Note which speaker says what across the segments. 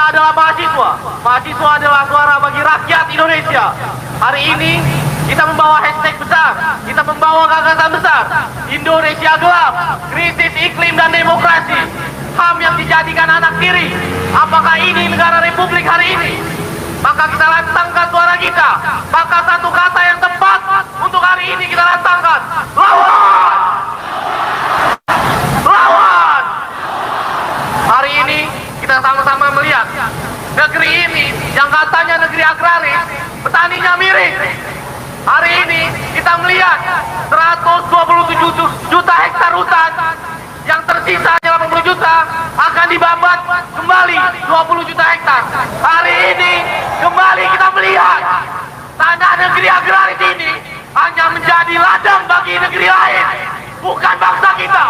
Speaker 1: Kita adalah mahasiswa. Mahasiswa adalah suara bagi rakyat Indonesia. Hari ini kita membawa hashtag besar, kita membawa gagasan besar. Indonesia gelap, krisis iklim dan demokrasi. HAM yang dijadikan anak tiri. Apakah ini negara republik hari ini? Maka kita lantangkan suara kita. Maka satu kata yang tepat untuk hari ini kita lantangkan. Lawan! Lawan! Hari ini kita sama-sama melihat negeri ini yang katanya negeri agraris, petaninya miring. Hari ini kita melihat 127 juta hektar hutan yang tersisa 80 juta akan dibabat kembali 20 juta hektar. Hari ini kembali kita melihat tanah negeri agraris ini hanya menjadi ladang bagi negeri lain, bukan bangsa kita.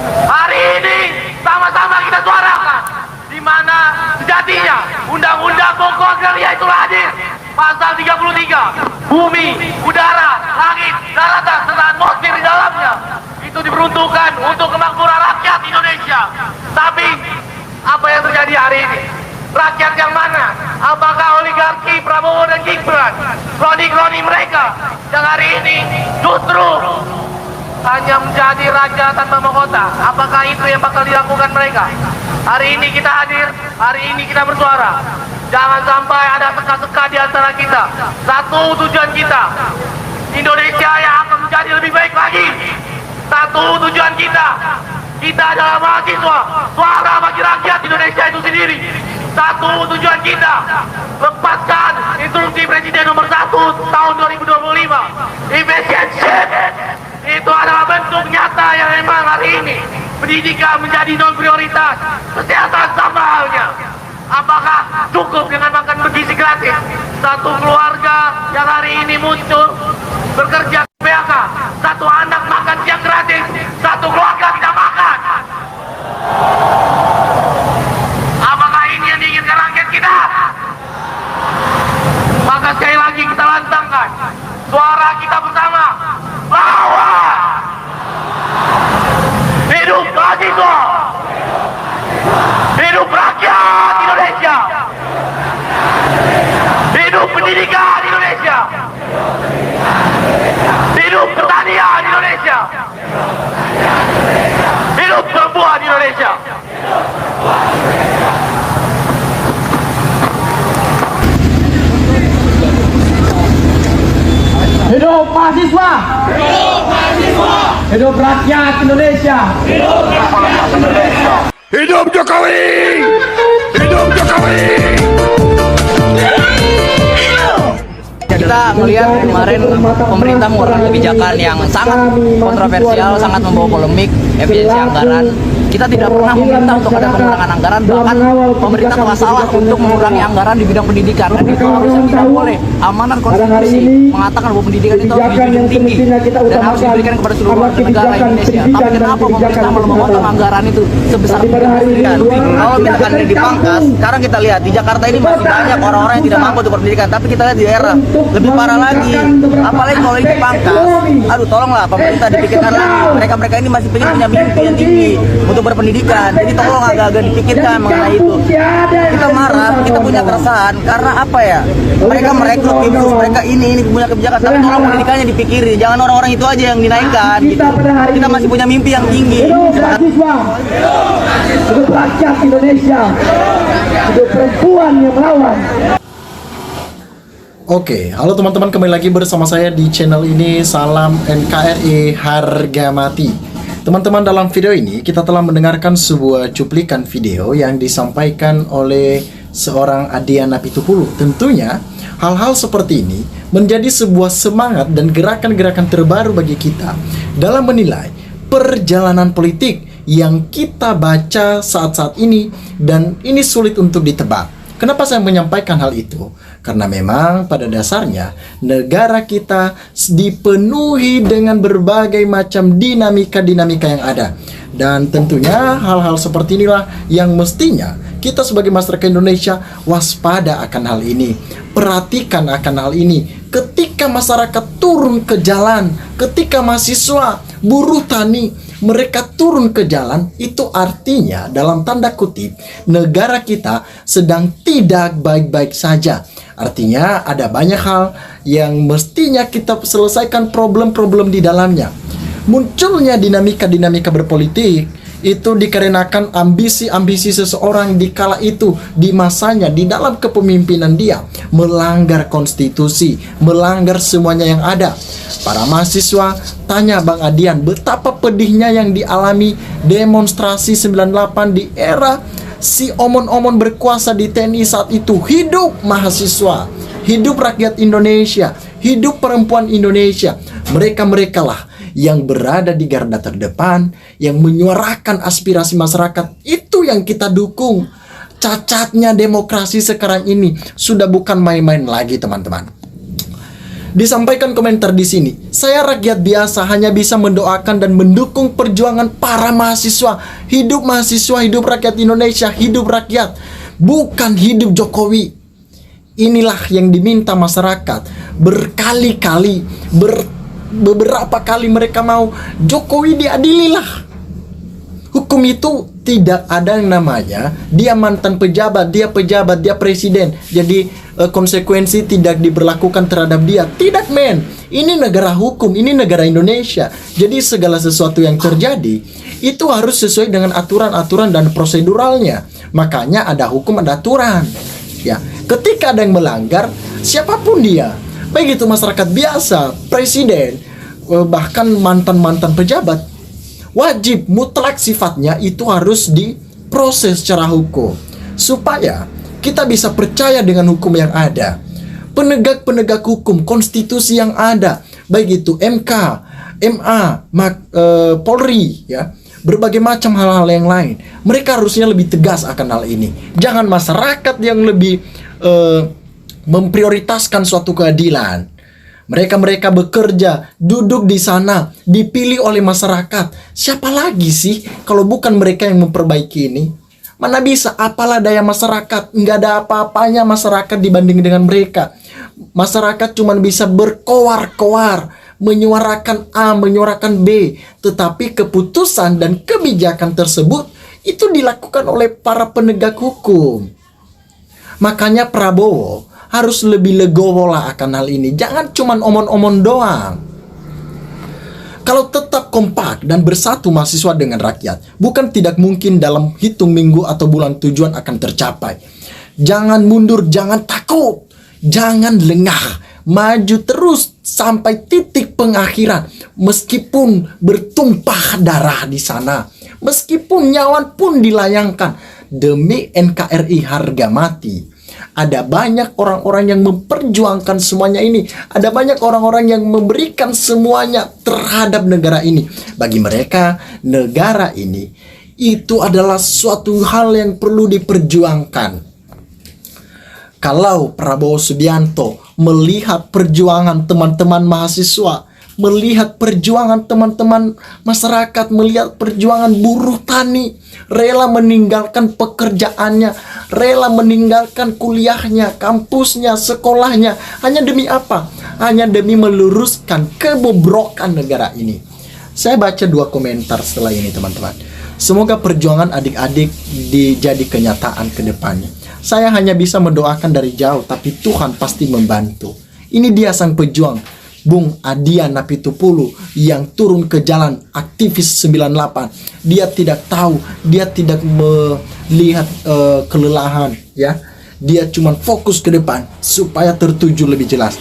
Speaker 1: Hari ini sama-sama kita suarakan di mana sejatinya Undang-Undang Pokok Agraria itu hadir. Pasal 33, bumi, udara, langit, daratan, serta atmosfer di dalamnya itu diperuntukkan untuk kemakmuran rakyat Indonesia. Tapi apa yang terjadi hari ini? Rakyat yang mana? Apakah oligarki Prabowo dan Gibran, kroni-kroni mereka yang hari ini justru hanya menjadi raja tanpa mahkota? Apakah itu yang bakal dilakukan mereka? Hari ini kita hadir, hari ini kita bersuara. Jangan sampai ada teka-teka di antara kita. Satu tujuan kita, Indonesia yang akan menjadi lebih baik lagi. Satu tujuan kita, kita adalah mahasiswa, suara bagi rakyat Indonesia itu sendiri. Satu tujuan kita, lepaskan instruksi Presiden nomor 1 tahun 2025. Efisiensi itu adalah bentuk nyata yang memang hari ini pendidikan menjadi non prioritas. Kesehatan sama halnya. Apakah cukup dengan makan bergizi gratis? Satu keluarga yang hari ini muncul bekerja PHK, satu anak makan siang gratis, satu keluarga tidak makan. Apakah ini yang diinginkan rakyat kita? Maka sekali lagi kita lantangkan suara kita bersama. Lawan! Hidup mahasiswa! Hidup rakyat Indonesia! Hidup pendidikan Indonesia! Hidup pertanian Indonesia! Hidup perempuan Indonesia!
Speaker 2: Hidup mahasiswa!
Speaker 3: Hidup mahasiswa!
Speaker 2: Hidup rakyat Indonesia!
Speaker 3: Hidup rakyat Indonesia!
Speaker 4: Hidup Jokowi! Hidup Jokowi!
Speaker 5: Kita melihat kemarin pemerintah mengeluarkan kebijakan yang sangat kontroversial, sangat membawa polemik, efisiensi anggaran. Kita tidak pernah meminta untuk ada pengurangan anggaran, bahkan pemerintah masalah untuk mengurangi anggaran di bidang pendidikan, dan itu harusnya tidak boleh. Amanat konstitusi mengatakan bahwa pendidikan itu harus dijunjung tinggi dan harus diberikan kepada seluruh warga negara Indonesia. Tapi kenapa pemerintah malah memotong anggaran itu sebesar pendidikan? Kalau misalkan ini dipangkas, sekarang kita lihat di Jakarta ini masih banyak orang-orang yang tidak mampu untuk berpendidikan, tapi kita lihat di daerah lebih parah lagi. Apalagi kalau ini dipangkas, aduh tolonglah pemerintah dipikirkan lagi. Mereka ini masih pengen punya mimpi yang tinggi untuk berpendidikan, jadi tolong agak-agak dipikirkan mengenai itu. Kita marah, kita punya keresahan karena apa ya? Mereka merekrut tim sus, mereka ini punya kebijakan, tapi tolong pendidikannya dipikirin, jangan orang-orang itu aja yang dinaikkan. Gitu. Kita masih punya mimpi yang tinggi.
Speaker 2: Hidup mahasiswa! Hidup rakyat Indonesia! Hidup perempuan yang melawan!
Speaker 6: Oke, halo teman-teman, kembali lagi bersama saya di channel ini. Salam NKRI harga mati. Teman-teman, dalam video ini kita telah mendengarkan sebuah cuplikan video yang disampaikan oleh seorang Adiana Pituhulu. Tentunya hal-hal seperti ini menjadi sebuah semangat dan gerakan-gerakan terbaru bagi kita dalam menilai perjalanan politik yang kita baca saat-saat ini, dan ini sulit untuk ditebak. Kenapa saya menyampaikan hal itu? Karena memang pada dasarnya negara kita dipenuhi dengan berbagai macam dinamika-dinamika yang ada. Dan tentunya hal-hal seperti inilah yang mestinya kita sebagai masyarakat Indonesia waspada akan hal ini. Perhatikan akan hal ini. Ketika masyarakat turun ke jalan, ketika mahasiswa, buruh tani mereka turun ke jalan, itu artinya dalam tanda kutip negara kita sedang tidak baik-baik saja. Artinya ada banyak hal yang mestinya kita selesaikan problem-problem di dalamnya. Munculnya dinamika-dinamika berpolitik itu dikarenakan ambisi-ambisi seseorang di kala itu, di masanya, di dalam kepemimpinan dia, melanggar konstitusi, melanggar semuanya yang ada. Para mahasiswa tanya Bang Adian, betapa pedihnya yang dialami demonstrasi 98 di era si omon-omon berkuasa di TNI saat itu. Hidup mahasiswa, hidup rakyat Indonesia, hidup perempuan Indonesia. Mereka-mereka lah yang berada di garda terdepan, yang menyuarakan aspirasi masyarakat. Itu yang kita dukung. Cacatnya demokrasi sekarang ini sudah bukan main-main lagi, teman-teman. Disampaikan komentar di sini, saya rakyat biasa hanya bisa mendoakan dan mendukung perjuangan para mahasiswa. Hidup mahasiswa, hidup rakyat Indonesia, hidup rakyat, bukan hidup Jokowi. Inilah yang diminta masyarakat berkali-kali, beberapa kali mereka mau Jokowi diadililah. Hukum itu tidak ada yang namanya dia mantan pejabat, dia pejabat, dia presiden, jadi konsekuensi tidak diberlakukan terhadap dia. Tidak, men. Ini negara hukum, ini negara Indonesia. Jadi segala sesuatu yang terjadi itu harus sesuai dengan aturan-aturan dan proseduralnya. Makanya ada hukum, ada aturan. Ya, ketika ada yang melanggar, siapapun dia, baik itu masyarakat biasa, presiden, bahkan mantan-mantan pejabat, wajib mutlak sifatnya itu harus diproses secara hukum, supaya kita bisa percaya dengan hukum yang ada, penegak-penegak hukum, konstitusi yang ada, baik itu MK, MA, Polri, ya, berbagai macam hal-hal yang lain. Mereka harusnya lebih tegas akan hal ini. Jangan masyarakat yang lebih memprioritaskan suatu keadilan. Mereka bekerja, duduk di sana, dipilih oleh masyarakat. Siapa lagi sih kalau bukan mereka yang memperbaiki ini? Mana bisa, apalah daya masyarakat. Nggak ada apa-apanya masyarakat dibanding dengan mereka. Masyarakat cuma bisa berkoar-koar, menyuarakan A, menyuarakan B. Tetapi keputusan dan kebijakan tersebut itu dilakukan oleh para penegak hukum. Makanya Prabowo harus lebih legowo lah akan hal ini. Jangan cuman omon-omon doang. Kalau tetap kompak dan bersatu mahasiswa dengan rakyat, bukan tidak mungkin dalam hitung minggu atau bulan tujuan akan tercapai. Jangan mundur, jangan takut, jangan lengah. Maju terus sampai titik pengakhiran. Meskipun bertumpah darah di sana, meskipun nyawa pun dilayangkan demi NKRI harga mati. Ada banyak orang-orang yang memperjuangkan semuanya ini. Ada banyak orang-orang yang memberikan semuanya terhadap negara ini. Bagi mereka, negara ini itu adalah suatu hal yang perlu diperjuangkan. Kalau Prabowo Subianto melihat perjuangan teman-teman mahasiswa, melihat perjuangan teman-teman masyarakat, melihat perjuangan buruh tani, rela meninggalkan pekerjaannya, rela meninggalkan kuliahnya, kampusnya, sekolahnya, hanya demi apa? Hanya demi meluruskan kebobrokan negara ini. Saya baca 2 komentar setelah ini, teman-teman. Semoga perjuangan adik-adik dijadi kenyataan ke depannya. Saya hanya bisa mendoakan dari jauh, tapi Tuhan pasti membantu. Ini dia sang pejuang, Bung Adian Apitupulu, yang turun ke jalan, aktivis 98. Dia tidak tahu, dia tidak melihat kelelahan, ya. Dia cuma fokus ke depan supaya tertuju lebih jelas.